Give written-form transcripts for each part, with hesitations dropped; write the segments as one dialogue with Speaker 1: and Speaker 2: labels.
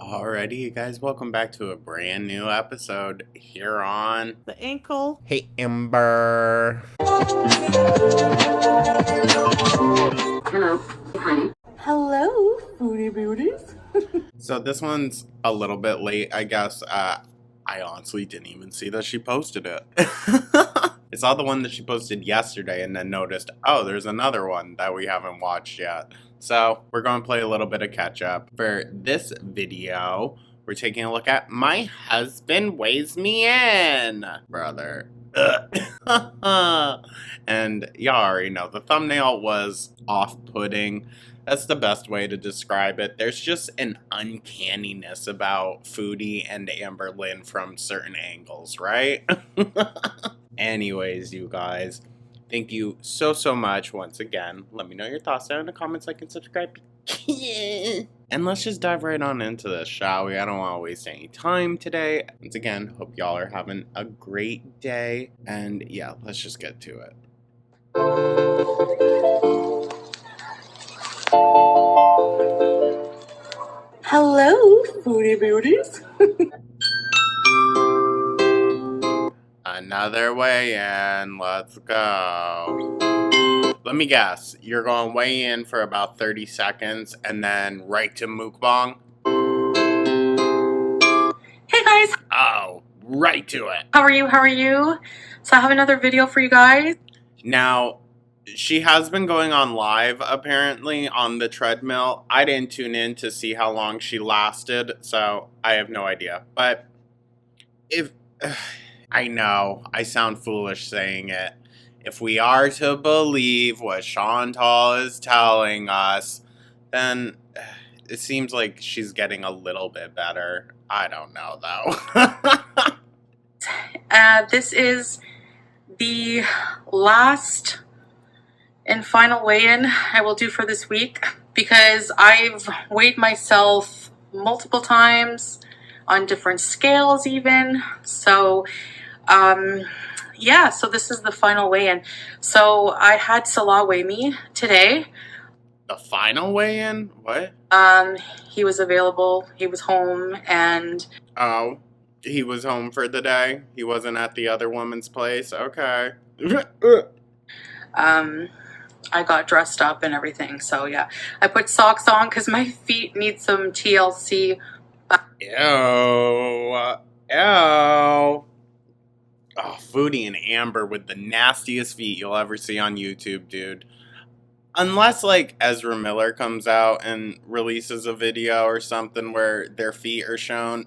Speaker 1: Alrighty, you guys, welcome back to a brand new episode here on
Speaker 2: The ankle.
Speaker 3: Hey, Ember.
Speaker 4: Hello, honey.
Speaker 2: Hello, Foodie Beauties.
Speaker 1: So this one's a little bit late, I guess. I honestly didn't even see that she posted it. I saw the one that she posted yesterday and then noticed, oh, there's another one that we haven't watched yet. So we're going to play a little bit of catch up. For this video, we're taking a look at My Husband Weighs Me In, brother. And y'all already know, the thumbnail was off-putting. That's the best way to describe it. There's just an uncanniness about Foodie and Amber Lynn from certain angles, right? Anyways, you guys, thank you so much once again. Let me know your thoughts down in the comments, like and subscribe. And let's just dive right on into this, shall we? I don't want to waste any time today. Once again, hope y'all are having a great day. And yeah, let's just get to it.
Speaker 2: Hello, Foodie Beauties.
Speaker 1: Another weigh in. Let's go. Let me guess. You're going weigh in for about 30 seconds and then right to mukbang?
Speaker 4: Hey guys,
Speaker 1: Oh, right to it.
Speaker 4: how are you? So I have another video for you guys.
Speaker 1: Now, she has been going on live, apparently, on the treadmill. I didn't tune in to see how long she lasted, so I have no idea. But if... I know, I sound foolish saying it. If we are to believe what Chantal is telling us, then it seems like she's getting a little bit better. I don't know, though.
Speaker 4: This is the last and final weigh-in I will do for this week because I've weighed myself multiple times on different scales even. So, yeah, so this is the final weigh-in. So I had Salah weigh me today.
Speaker 1: The final weigh-in? What?
Speaker 4: He was available, he was home, and
Speaker 1: Oh, he was home for the day? He wasn't at the other woman's place? Okay.
Speaker 4: I got dressed up and everything. So yeah, I put socks on because my feet need some TLC.
Speaker 1: Ew. Ew. Oh, Foodie and Amber with the nastiest feet you'll ever see on YouTube, dude. Unless, like, Ezra Miller comes out and releases a video or something where their feet are shown.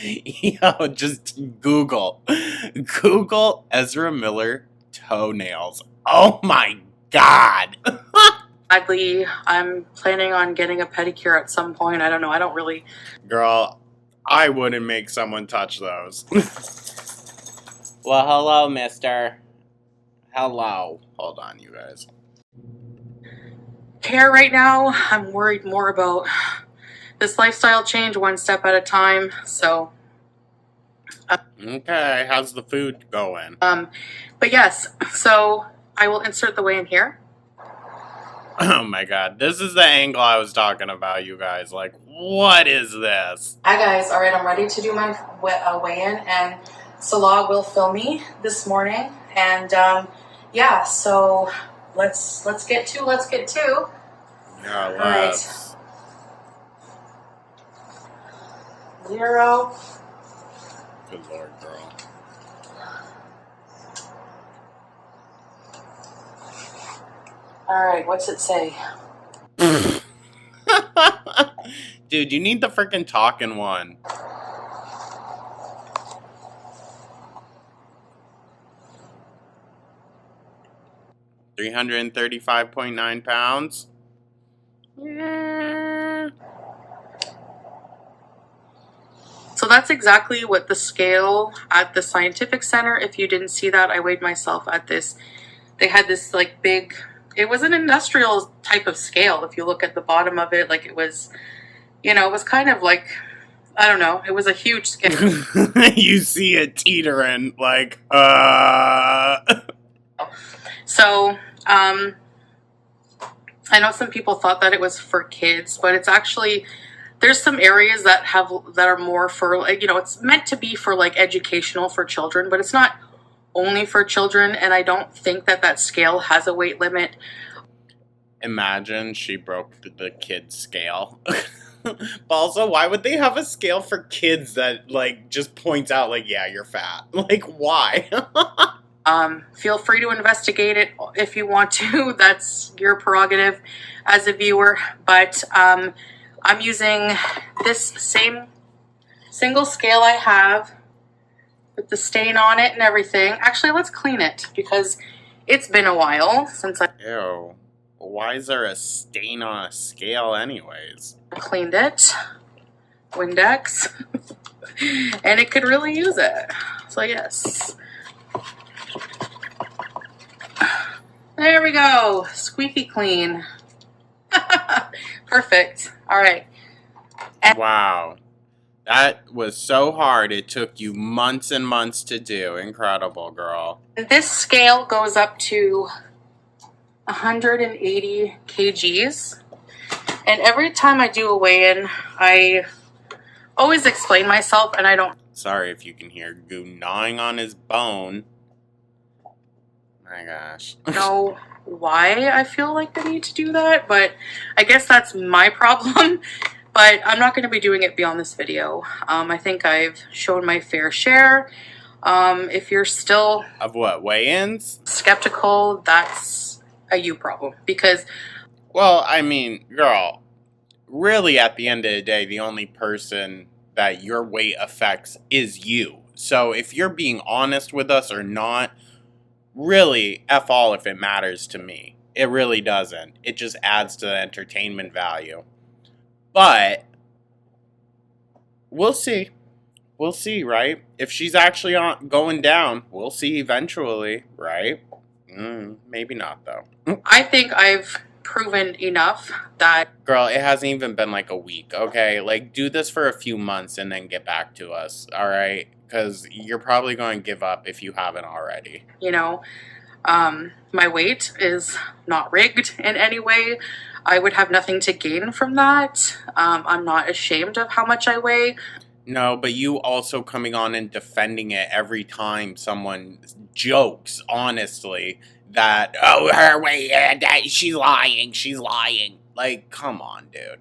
Speaker 1: Yo, just Google Ezra Miller toenails. Oh my god.
Speaker 4: Sadly, I'm planning on getting a pedicure at some point. I don't know. I don't really.
Speaker 1: Girl, I wouldn't make someone touch those. Well, hello, mister. Hello. Hold on, you guys.
Speaker 4: care right now. I'm worried more about this lifestyle change one step at a time. So,
Speaker 1: Okay, how's the food going?
Speaker 4: but yes, so I will insert the weigh in here.
Speaker 1: Oh my god, this is the angle I was talking about, you guys. Like, what is this?
Speaker 4: Hi guys, all right, I'm ready to do my weigh-in, and Salah will film me this morning, and yeah, so let's get to.
Speaker 1: Yeah,
Speaker 4: All right.
Speaker 1: let's.
Speaker 4: 0.
Speaker 1: Good lord, girl.
Speaker 4: All right, what's it say?
Speaker 1: Dude, you need the freaking talking one. £335.9. Yeah.
Speaker 4: So that's exactly what the scale at the scientific center. If you didn't see that, I weighed myself at this. They had this like big. It was an industrial type of scale. If you look at the bottom of it, like it was, it was kind of like, I don't know. It was a huge scale.
Speaker 1: You see it teetering, like,
Speaker 4: So, I know some people thought that it was for kids, but it's actually, there's some areas that are more for, like, you know, it's meant to be for like educational for children, but it's not only for children. And I don't think that that scale has a weight limit.
Speaker 1: Imagine she broke the kid's scale. But also, why would they have a scale for kids that, like, just points out, like, yeah, you're fat? Like, why?
Speaker 4: Feel free to investigate it if you want to. That's your prerogative as a viewer. But I'm using this same single scale I have with the stain on it and everything. Actually, let's clean it because it's been a while since I
Speaker 1: Ew. Why is there a stain on a scale anyways?
Speaker 4: cleaned it. Windex. And it could really use it. So yes. There we go. Squeaky clean. Perfect. All right.
Speaker 1: Wow. That was so hard. It took you months and months to do. Incredible, girl.
Speaker 4: This scale goes up to 180 kgs. And every time I do a weigh-in, I always explain myself, and I don't.
Speaker 1: Sorry if you can hear Goo gnawing on his bone. My gosh.
Speaker 4: Know why I feel like I need to do that, but I guess that's my problem. But I'm not going to be doing it beyond this video. I think I've shown my fair share. If you're still
Speaker 1: Of what, weigh-ins?
Speaker 4: skeptical, that's a you problem. Because,
Speaker 1: Well, I mean, girl, really at the end of the day, the only person that your weight affects is you. So if you're being honest with us or not, really, F all if it matters to me. It really doesn't. It just adds to the entertainment value. But we'll see. We'll see, right? If she's actually going down, we'll see eventually, right? Maybe not, though.
Speaker 4: I think I've proven enough that,
Speaker 1: Girl, it hasn't even been like a week, okay? Like, do this for a few months and then get back to us, alright? Because you're probably going to give up if you haven't already.
Speaker 4: you know, my weight is not rigged in any way. I would have nothing to gain from that. I'm not ashamed of how much I weigh.
Speaker 1: No, but you also coming on and defending it every time someone jokes, honestly, that, oh, her weight, that she's lying. Like, come on, dude.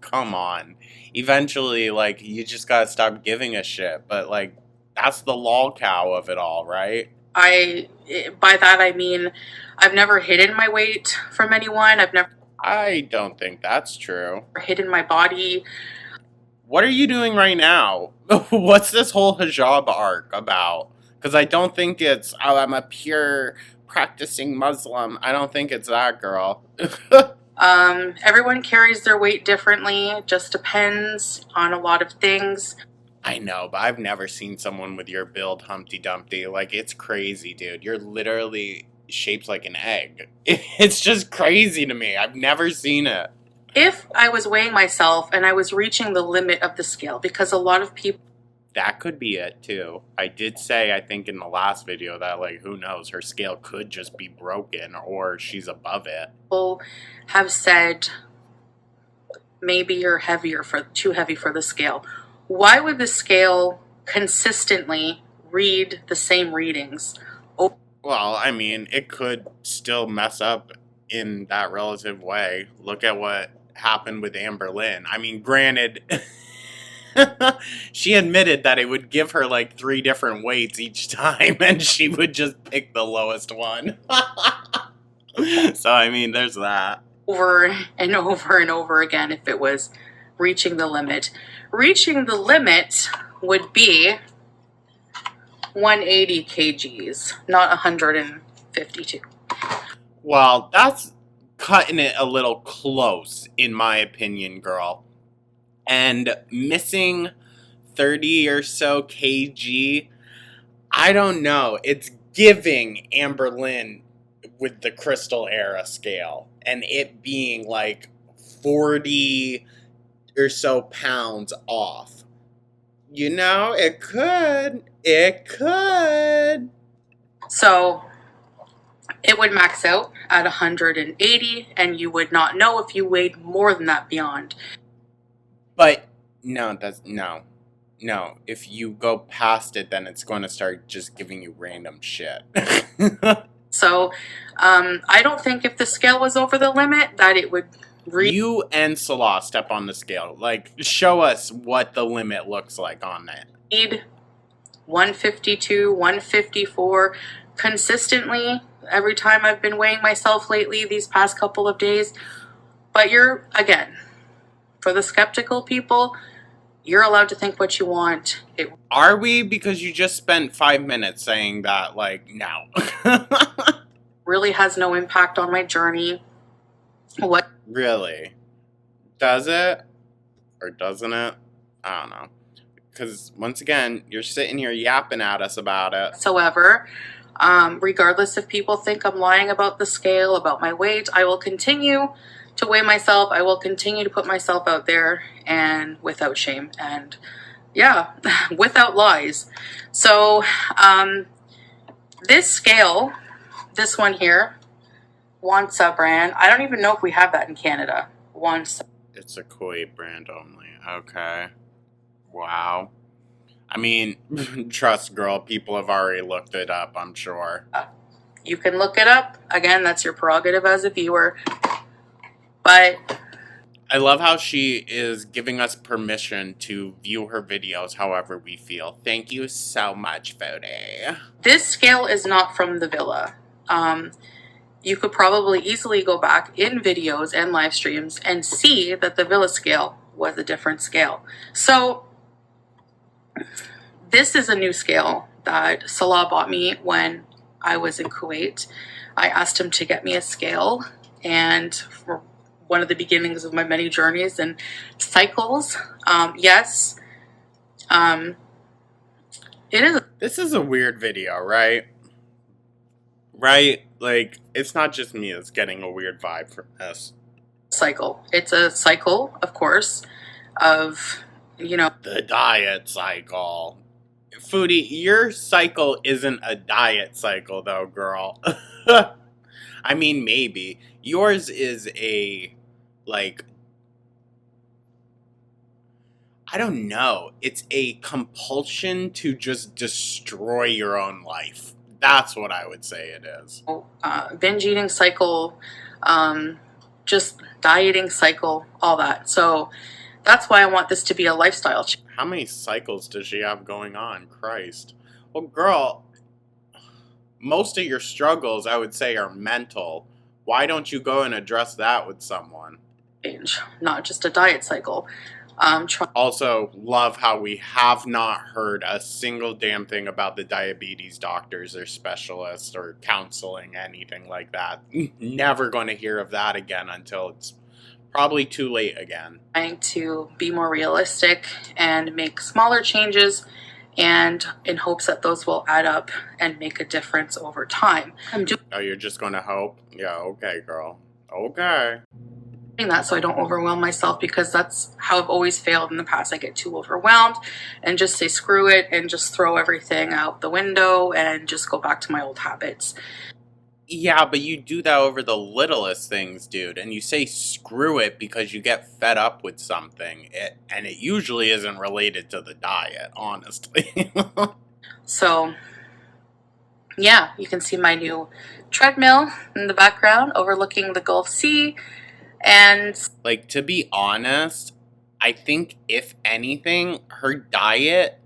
Speaker 1: Come on. Eventually, like, you just gotta stop giving a shit. But, like, that's the lol cow of it all, right?
Speaker 4: By that I mean I've never hidden my weight from anyone. I've never
Speaker 1: I don't think that's true.
Speaker 4: hidden my body.
Speaker 1: What are you doing right now? What's this whole hijab arc about? Because I don't think it's, oh, I'm a pure practicing Muslim. I don't think it's that, girl.
Speaker 4: Everyone carries their weight differently. It just depends on a lot of things.
Speaker 1: I know, but I've never seen someone with your build Humpty Dumpty. Like, it's crazy, dude. You're literally shaped like an egg. It's just crazy to me. I've never seen it.
Speaker 4: If I was weighing myself and I was reaching the limit of the scale, because a lot of people
Speaker 1: That could be it, too. I did say, I think in the last video, that, like, who knows, her scale could just be broken or she's above it.
Speaker 4: have said maybe you're too heavy for the scale. Why would the scale consistently read the same readings?
Speaker 1: Well, I mean, it could still mess up in that relative way. Look at what happened with Amber Lynn. I mean, granted, she admitted that it would give her like 3 different weights each time, and she would just pick the lowest one. So, I mean, there's that.
Speaker 4: Over and over and over again if it was reaching the limit. Reaching the limit would be 180 kgs, not 152.
Speaker 1: Well, that's cutting it a little close, in my opinion, girl. And missing 30 or so kg, I don't know. It's giving Amber Lynn with the Crystal Era scale. And it being like 40 or so pounds off. You know, it could. It could.
Speaker 4: So it would max out at 180, and you would not know if you weighed more than that beyond.
Speaker 1: But no, no. If you go past it, then it's going to start just giving you random shit.
Speaker 4: So I don't think if the scale was over the limit that it would
Speaker 1: You and Salah step on the scale. Like, show us what the limit looks like on it.
Speaker 4: read 152, 154 consistently every time I've been weighing myself lately these past couple of days. But you're, again, for the skeptical people, you're allowed to think what you want. It
Speaker 1: Are we? Because you just spent 5 minutes saying that, like, no.
Speaker 4: really has no impact on my journey. What
Speaker 1: Really? Does it? Or doesn't it? I don't know. Because, once again, you're sitting here yapping at us about it.
Speaker 4: whatsoever. Regardless if people think I'm lying about the scale, about my weight, I will continue to weigh myself. I will continue to put myself out there, and without shame, and yeah, without lies. So this scale, this one here, Wansa brand, I don't even know if we have that in Canada. Wansa.
Speaker 1: It's a Kuwait brand only. Okay. Wow. I mean, trust girl, people have already looked it up, I'm sure.
Speaker 4: You can look it up. Again, that's your prerogative as a viewer. But
Speaker 1: I love how she is giving us permission to view her videos however we feel. Thank you so much, Foodie.
Speaker 4: this scale is not from the villa. You could probably easily go back in videos and live streams and see that the villa scale was a different scale. So this is a new scale that Salah bought me when I was in Kuwait. I asked him to get me a scale, and for one of the beginnings of my many journeys and cycles, yes, it is.
Speaker 1: This is a weird video, right? Right? Like, it's not just me that's getting a weird vibe from this.
Speaker 4: Cycle. It's a cycle, of course, of, you know,
Speaker 1: The diet cycle. Foodie, your cycle isn't a diet cycle, though, girl. I mean, maybe. Yours is a, like, I don't know. It's a compulsion to just destroy your own life. That's what I would say it is.
Speaker 4: binge eating cycle, just dieting cycle, all that. So that's why I want this to be a lifestyle change.
Speaker 1: How many cycles does she have going on? Christ. Well, girl, most of your struggles, I would say, are mental. Why don't you go and address that with someone?
Speaker 4: Not just a diet cycle.
Speaker 1: Also, love how we have not heard a single damn thing about the diabetes doctors or specialists or counseling, anything like that. Never going to hear of that again until it's probably too late again.
Speaker 4: Trying to be more realistic and make smaller changes, and in hopes that those will add up and make a difference over time. I'm doing
Speaker 1: Oh, you're just going to hope? Yeah, okay, girl. Okay.
Speaker 4: that so I don't overwhelm myself, because that's how I've always failed in the past. I get too overwhelmed and just say screw it and just throw everything out the window and just go back to my old habits.
Speaker 1: Yeah, but you do that over the littlest things, dude. And you say screw it because you get fed up with something. And it usually isn't related to the diet, honestly.
Speaker 4: So yeah, you can see my new treadmill in the background overlooking the Gulf Sea. And
Speaker 1: Like, to be honest, I think if anything, her diet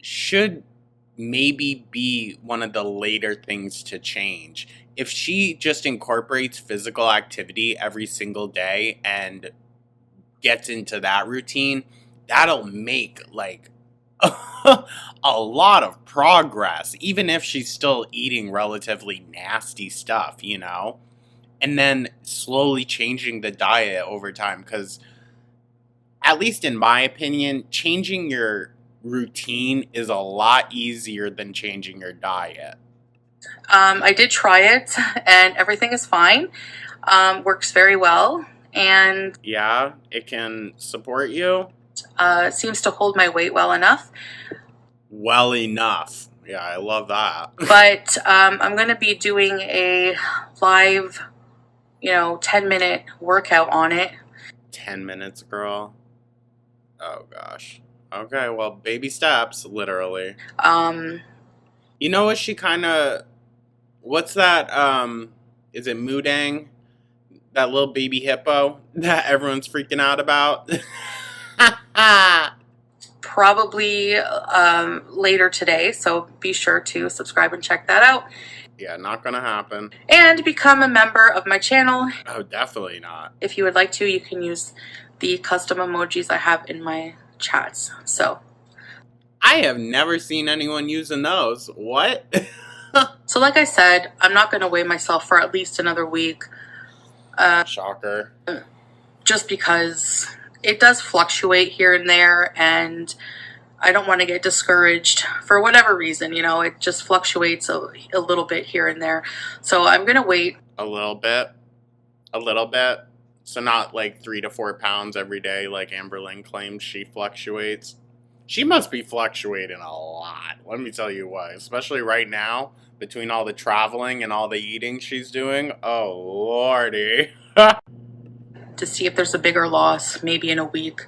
Speaker 1: should maybe be one of the later things to change. If she just incorporates physical activity every single day and gets into that routine, that'll make, like, a lot of progress, even if she's still eating relatively nasty stuff, you know? And then slowly changing the diet over time, because at least in my opinion, changing your routine is a lot easier than changing your diet.
Speaker 4: I did try it and everything is fine. Works very well, and
Speaker 1: Yeah, it can support you
Speaker 4: seems to hold my weight well enough.
Speaker 1: well enough. Yeah, I love that.
Speaker 4: But I'm going to be doing a live, 10-minute workout on it.
Speaker 1: 10 minutes, girl. Oh, gosh. Okay, well, baby steps, literally. You know what she kind of... What's that, is it Mudang? That little baby hippo that everyone's freaking out about?
Speaker 4: Probably later today, so be sure to subscribe and check that out.
Speaker 1: Yeah, not gonna happen.
Speaker 4: And become a member of my channel.
Speaker 1: Oh, definitely not.
Speaker 4: If you would like to, you can use the custom emojis I have in my chats. So
Speaker 1: I have never seen anyone using those. What?
Speaker 4: So like I said, I'm not going to weigh myself for at least another week.
Speaker 1: Shocker.
Speaker 4: Just because it does fluctuate here and there, and I don't want to get discouraged for whatever reason. It just fluctuates a little bit here and there. So I'm going to wait.
Speaker 1: A little bit. A little bit. So not like 3 to 4 pounds every day like Amberlynn claims she fluctuates. She must be fluctuating a lot. Let me tell you what. Especially right now, between all the traveling and all the eating she's doing. Oh, lordy.
Speaker 4: To see if there's a bigger loss, maybe in a week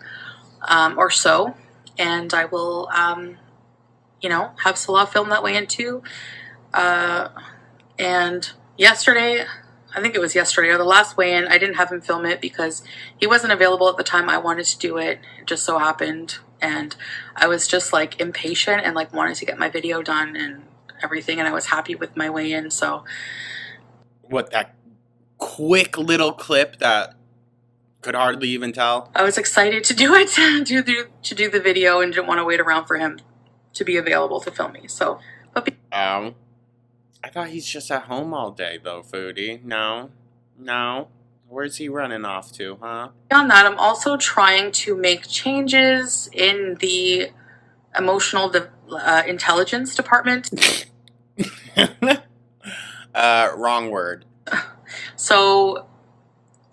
Speaker 4: or so. And I will, have Salah film that way in too. And yesterday, I think it was yesterday or the last weigh-in, I didn't have him film it because he wasn't available at the time I wanted to do it. It just so happened. And I was just like impatient and like wanted to get my video done and everything. And I was happy with my weigh-in. So
Speaker 1: What, that quick little clip that could hardly even tell?
Speaker 4: I was excited to do it, to do the video, and didn't want to wait around for him to be available to film me. So,
Speaker 1: I thought he's just at home all day though, Foodie. No. Where's he running off to, huh?
Speaker 4: beyond that, I'm also trying to make changes in the emotional intelligence department.
Speaker 1: Wrong word.
Speaker 4: So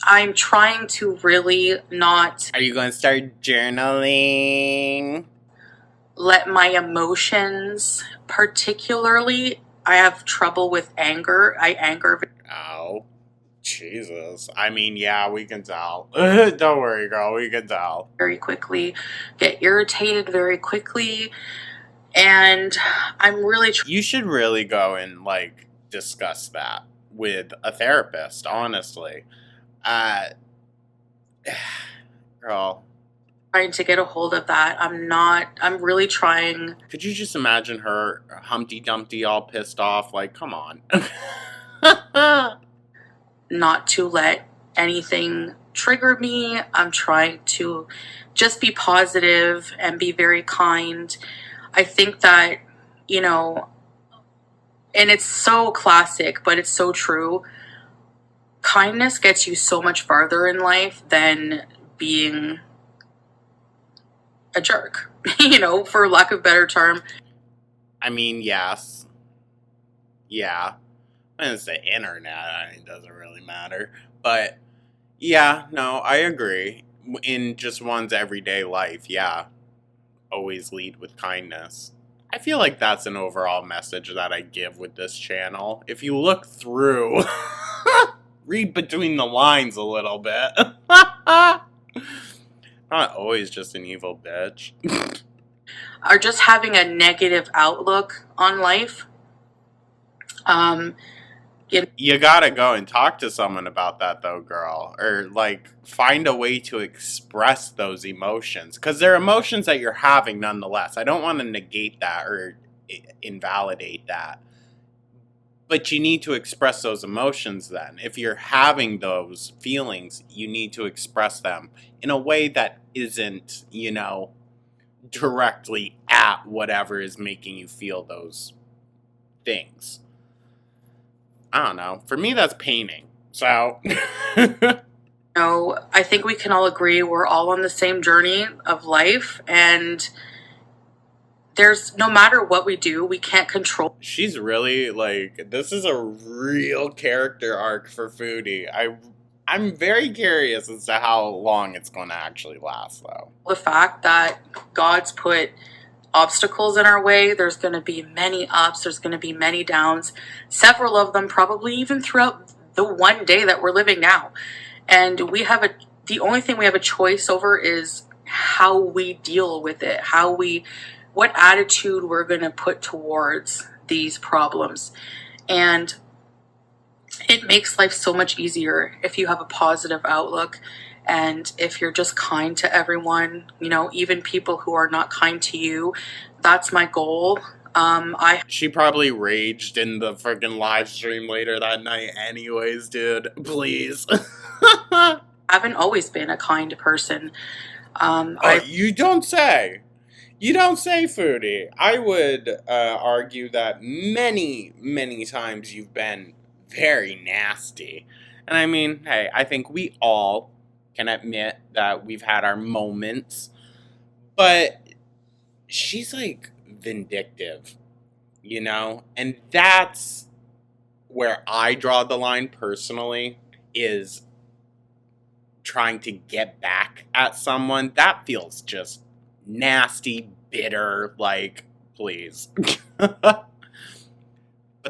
Speaker 4: I'm trying to really not
Speaker 1: Are you going to start journaling?
Speaker 4: let my emotions, particularly, I have trouble with anger. I anger
Speaker 1: Oh, Jesus. I mean, yeah, we can tell. Don't worry, girl, we can tell.
Speaker 4: very quickly, get irritated very quickly, and I'm really
Speaker 1: You should really go and, like, discuss that with a therapist, honestly. Girl.
Speaker 4: trying to get a hold of that. I'm really trying.
Speaker 1: Could you just imagine her Humpty Dumpty all pissed off? Like, come on.
Speaker 4: Not to let anything trigger me. I'm trying to just be positive and be very kind. I think that, and it's so classic, but it's so true. Kindness gets you so much farther in life than being a jerk, for lack of a better term.
Speaker 1: I mean, yes. Yeah. And it's the internet, I mean, it doesn't really matter. But, yeah, no, I agree. In just one's everyday life, yeah. Always lead with kindness. I feel like that's an overall message that I give with this channel. If you look through, read between the lines a little bit. Not always just an evil bitch.
Speaker 4: Are just having a negative outlook on life.
Speaker 1: You gotta go and talk to someone about that though, girl. Or, like, find a way to express those emotions. Because they're emotions that you're having nonetheless. I don't want to negate that or invalidate that. But you need to express those emotions then. If you're having those feelings, you need to express them in a way that isn't, directly at whatever is making you feel those things. I don't know. For me, that's painting. So.
Speaker 4: I think we can all agree we're all on the same journey of life, and there's no matter what we do, we can't control.
Speaker 1: She's really, like, this is a real character arc for Foodie. I'm very curious as to how long it's going to actually last, though.
Speaker 4: The fact that God's put obstacles in our way. There's going to be many ups, there's going to be many downs, several of them probably even throughout the one day that we're living now. And the only thing we have a choice over is how we deal with it, what attitude we're going to put towards these problems. And it makes life so much easier if you have a positive outlook, and if you're just kind to everyone, even people who are not kind to you. That's my goal.
Speaker 1: She probably raged in the freaking live stream later that night anyways, dude. Please.
Speaker 4: haven't always been a kind person.
Speaker 1: You don't say. You don't say, Foodie. I would argue that many, many times you've been very nasty. And I mean, hey, I think we all can admit that we've had our moments. But she's like vindictive, And that's where I draw the line personally, is trying to get back at someone. That feels just nasty, bitter, like, please. But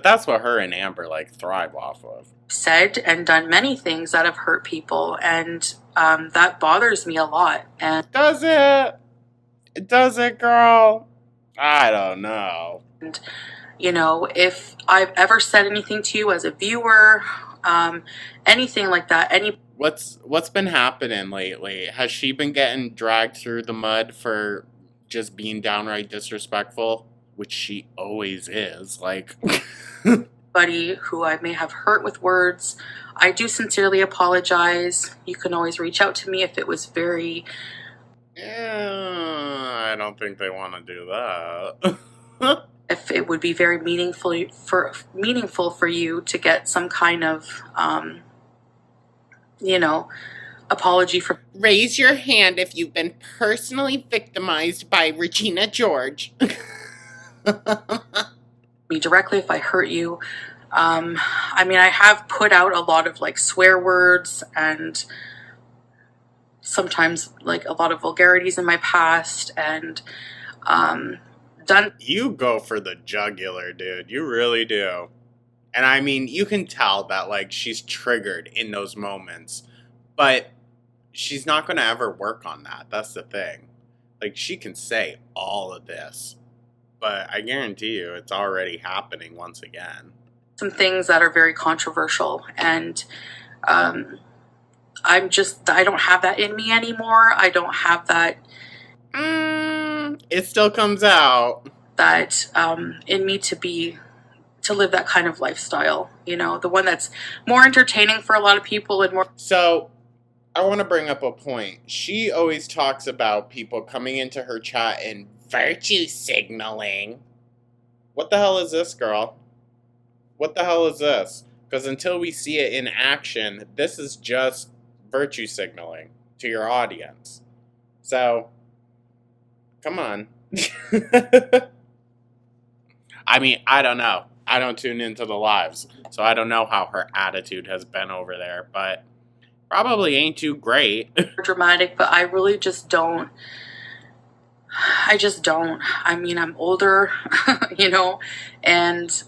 Speaker 1: that's what her and Amber thrive off of.
Speaker 4: Said and done many things that have hurt people, and that bothers me a lot. And
Speaker 1: does it? Does it, girl? I don't know.
Speaker 4: And if I've ever said anything to you as a viewer, anything like that,
Speaker 1: What's been happening lately? Has she been getting dragged through the mud for just being downright disrespectful? Which she always is,
Speaker 4: Buddy who I may have hurt with words, I do sincerely apologize. You can always reach out to me if it was very...
Speaker 1: I don't think they want to do that.
Speaker 4: If it would be very meaningful for you to get some kind of, apology from...
Speaker 1: Raise your hand if you've been personally victimized by Regina George.
Speaker 4: Me directly if I hurt you. I have put out a lot of swear words and sometimes a lot of vulgarities in my past, and done...
Speaker 1: You go for the jugular, dude. You really do. And you can tell that she's triggered in those moments, but she's not going to ever work on that. That's the thing. She can say all of this, but I guarantee you it's already happening once again.
Speaker 4: Some things that are very controversial, and I don't have that in me anymore. I don't have that.
Speaker 1: It still comes out.
Speaker 4: That in me to live that kind of lifestyle, the one that's more entertaining for a lot of people and more...
Speaker 1: So, I want to bring up a point. She always talks about people coming into her chat and virtue signaling. What the hell is this, girl? What the hell is this? Because until we see it in action, this is just virtue signaling to your audience. So, come on. I don't know. I don't tune into the lives, so I don't know how her attitude has been over there, but probably ain't too great.
Speaker 4: Dramatic, but I really just don't. I just don't. I'm older, and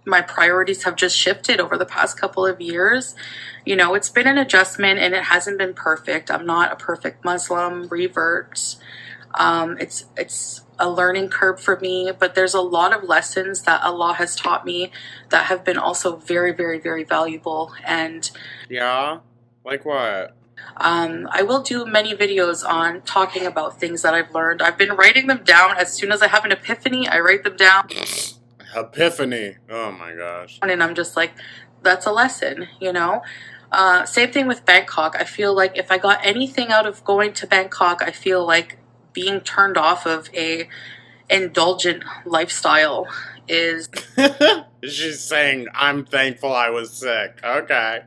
Speaker 4: my priorities have just shifted over the past couple of years. It's been an adjustment and it hasn't been perfect. I'm not a perfect Muslim revert. It's a learning curve for me, but there's a lot of lessons that Allah has taught me that have been also very, very, very valuable. And
Speaker 1: yeah, like what?
Speaker 4: I will do many videos on talking about things that I've learned. I've been writing them down. As soon as I have an epiphany, I write them down.
Speaker 1: Epiphany. Oh my gosh.
Speaker 4: And I'm just like, that's a lesson, Same thing with Bangkok. I feel like if I got anything out of going to Bangkok, I feel like being turned off of a indulgent lifestyle is...
Speaker 1: She's saying, I'm thankful I was sick. Okay.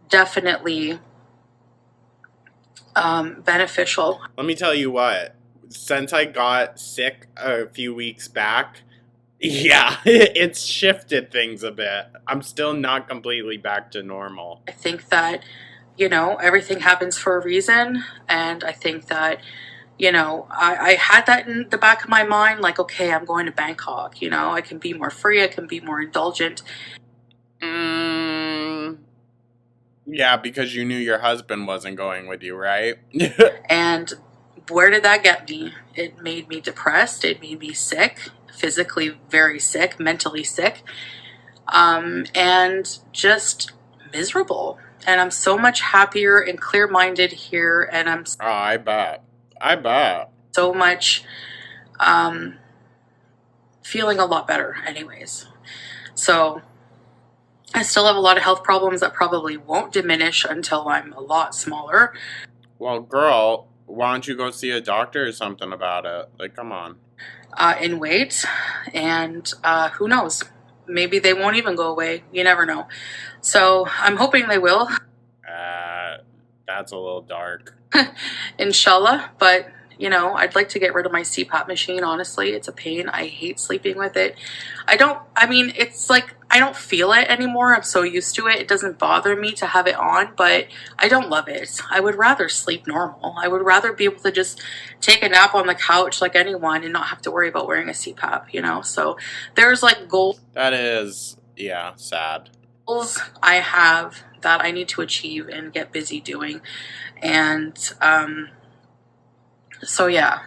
Speaker 4: Definitely beneficial.
Speaker 1: Let me tell you what. Since I got sick a few weeks back, yeah, it's shifted things a bit. I'm still not completely back to normal.
Speaker 4: I think that, everything happens for a reason. And I think that, I had that in the back of my mind, like, okay, I'm going to Bangkok, I can be more free, I can be more indulgent.
Speaker 1: Yeah, because you knew your husband wasn't going with you, right?
Speaker 4: And where did that get me? It made me depressed, it made me sick, physically very sick, mentally sick, and just miserable. And I'm so much happier and clear-minded here, and I'm
Speaker 1: Oh, I bet.
Speaker 4: so much feeling a lot better anyways. So I still have a lot of health problems that probably won't diminish until I'm a lot smaller.
Speaker 1: Well, girl, why don't you go see a doctor or something about it? Like, come on.
Speaker 4: In weight, and who knows? Maybe they won't even go away. You never know. So I'm hoping they will.
Speaker 1: That's a little dark.
Speaker 4: Inshallah, but I'd like to get rid of my CPAP machine, honestly. It's a pain. I hate sleeping with it. It's like I don't feel it anymore. I'm so used to it. It doesn't bother me to have it on, but I don't love it. I would rather sleep normal. I would rather be able to just take a nap on the couch like anyone and not have to worry about wearing a CPAP, So there's like goals.
Speaker 1: That is, yeah, sad.
Speaker 4: I have that I need to achieve and get busy doing. And so yeah.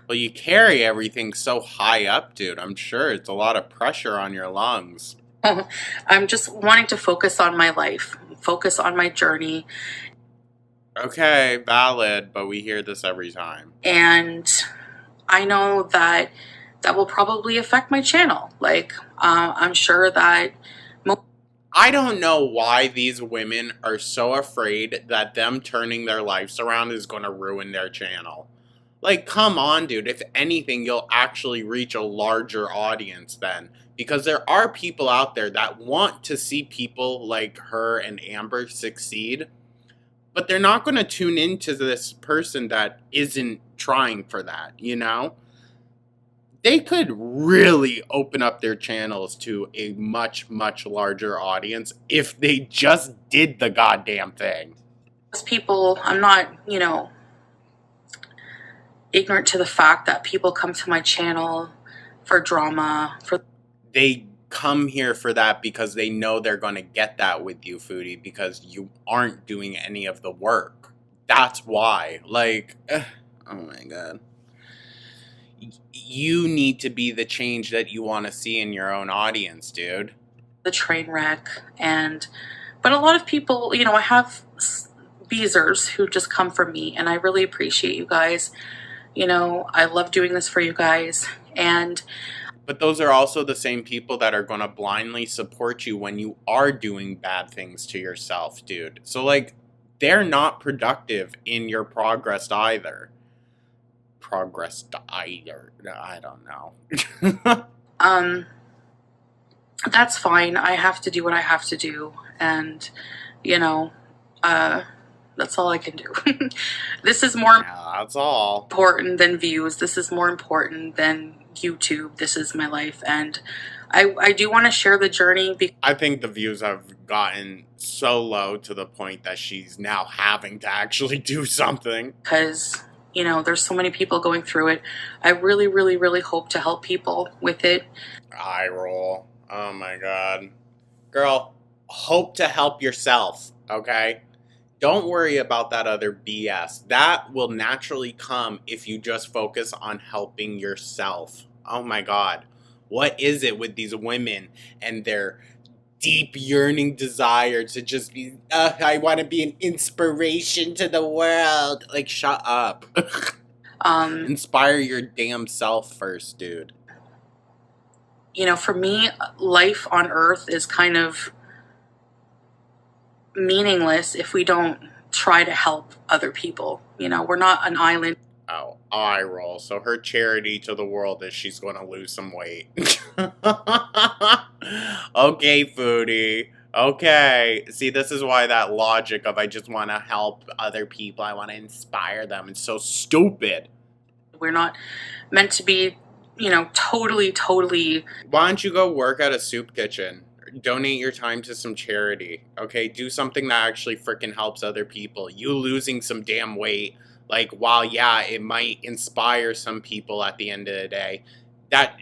Speaker 1: Well, you carry everything so high up, dude. I'm sure it's a lot of pressure on your lungs.
Speaker 4: I'm just wanting to focus on my life, focus on my journey.
Speaker 1: Okay, valid, but we hear this every time.
Speaker 4: And I know that will probably affect my channel. Like, I'm sure that
Speaker 1: I don't know why these women are so afraid that them turning their lives around is going to ruin their channel. Like, come on, dude. If anything, you'll actually reach a larger audience then. Because there are people out there that want to see people like her and Amber succeed. But they're not going to tune into this person that isn't trying for that, They could really open up their channels to a much, much larger audience if they just did the goddamn thing.
Speaker 4: People, I'm not, ignorant to the fact that people come to my channel for drama.
Speaker 1: They come here for that because they know they're going to get that with you, Foodie, because you aren't doing any of the work. That's why. Like, oh my god. You need to be the change that you want to see in your own audience, dude.
Speaker 4: The train wreck. But a lot of people, I have beezers who just come for me, and I really appreciate you guys. I love doing this for you guys.
Speaker 1: But those are also the same people that are going to blindly support you when you are doing bad things to yourself, dude. So, like, they're not productive in your progress either. I don't know.
Speaker 4: That's fine. I have to do what I have to do. And, that's all I can do. This is more
Speaker 1: that's all.
Speaker 4: important than views. This is more important than YouTube. This is my life. And I do want to share the journey.
Speaker 1: I think the views have gotten so low to the point that she's now having to actually do something.
Speaker 4: Because, there's so many people going through it. I really, really, really hope to help people with it.
Speaker 1: Eye roll. Oh my god. Girl, hope to help yourself, okay? Don't worry about that other BS. That will naturally come if you just focus on helping yourself. Oh my god. What is it with these women and their deep yearning desire to just be, I want to be an inspiration to the world? Like, shut up. Inspire your damn self first, dude.
Speaker 4: For me, life on Earth is kind of meaningless if we don't try to help other people. We're not an island.
Speaker 1: Oh, eye roll. So her charity to the world is she's going to lose some weight. Okay, Foodie. Okay. See, this is why that logic of I just want to help other people, I want to inspire them, it's so stupid.
Speaker 4: We're not meant to be, totally.
Speaker 1: Why don't you go work at a soup kitchen? Donate your time to some charity, okay? Do something that actually freaking helps other people. You losing some damn weight, Like, while, yeah, it might inspire some people at the end of the day, that,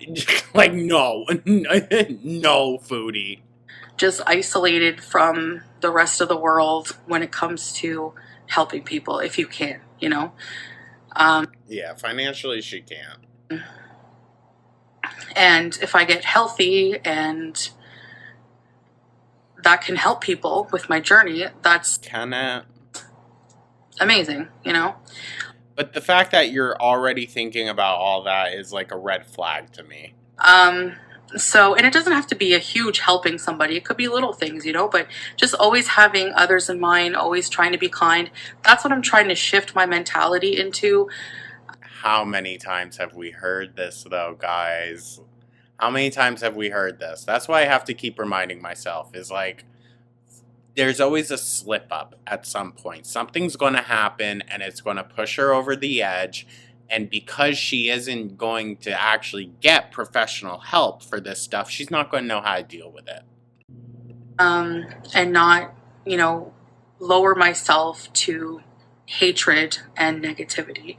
Speaker 1: like, no, no, Foodie.
Speaker 4: Just isolated from the rest of the world when it comes to helping people, if you can, you know?
Speaker 1: Yeah, financially she can't.
Speaker 4: And if I get healthy and that can help people with my journey, that's
Speaker 1: Can it?
Speaker 4: amazing, you know?
Speaker 1: But the fact that you're already thinking about all that is like a red flag to me.
Speaker 4: So, and it doesn't have to be a huge helping somebody. It could be little things, you know, but just always having others in mind, always trying to be kind. That's what I'm trying to shift my mentality into.
Speaker 1: How many times have we heard this, though, guys? How many times have we heard this? That's why I have to keep reminding myself, is like, there's always a slip up at some point. Something's going to happen and it's going to push her over the edge. And because she isn't going to actually get professional help for this stuff, she's not going to know how to deal with it.
Speaker 4: And not, you know, lower myself to hatred and negativity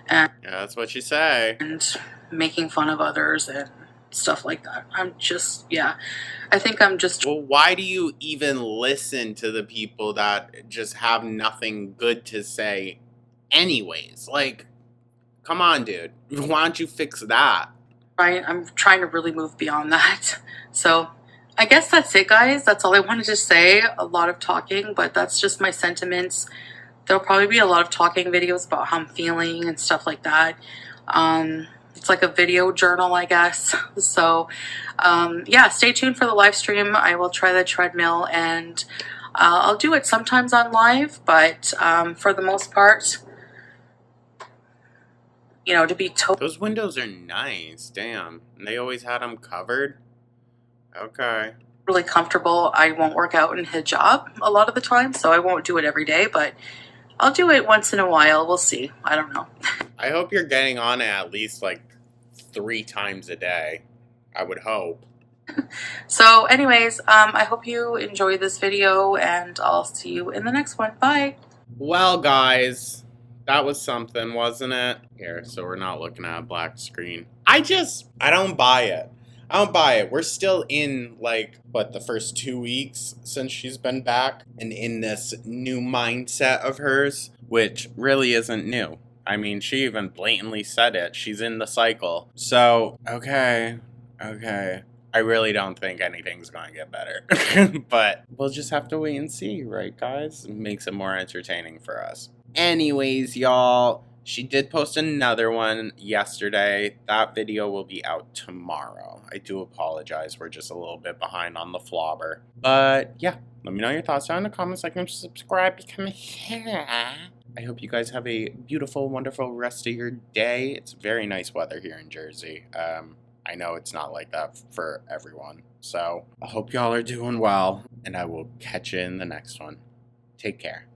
Speaker 1: Yeah, that's what you say.
Speaker 4: and making fun of others and stuff like that. I'm just, yeah, I think I'm just.
Speaker 1: Well, why do you even listen to the people that just have nothing good to say anyways? Like, come on, dude. Why don't you fix that?
Speaker 4: Right, I'm trying to really move beyond that. So I guess that's it, guys. That's all I wanted to say. A lot of talking, but that's just my sentiments. There'll probably be a lot of talking videos about how I'm feeling and stuff like that. It's like a video journal, I guess. So yeah, stay tuned for the live stream. I will try the treadmill, and I'll do it sometimes on live, but for the most part, you know, to be
Speaker 1: Those windows are nice. Damn. And they always had them covered? Okay.
Speaker 4: really comfortable. I won't work out in hijab a lot of the time, so I won't do it every day, but I'll do it once in a while. We'll see. I don't know.
Speaker 1: I hope you're getting on it at least like 3 times a day. I would hope.
Speaker 4: So anyways, I hope you enjoyed this video, and I'll see you in the next one. Bye.
Speaker 1: Well, guys, that was something, wasn't it? Here, so we're not looking at a black screen. I don't buy it. I don't buy it. We're still in, like, what, the first 2 weeks since she's been back, and in this new mindset of hers, which really isn't new. I mean, she even blatantly said it. She's in the cycle. So, okay. I really don't think anything's going to get better. But we'll just have to wait and see, right, guys? It makes it more entertaining for us. Anyways, y'all, she did post another one yesterday. That video will be out tomorrow. I do apologize. We're just a little bit behind on the flobber. But yeah, let me know your thoughts down in the comments. Like and subscribe. Become a hero. I hope you guys have a beautiful, wonderful rest of your day. It's very nice weather here in Jersey. I know it's not like that for everyone. So I hope y'all are doing well, and I will catch you in the next one. Take care.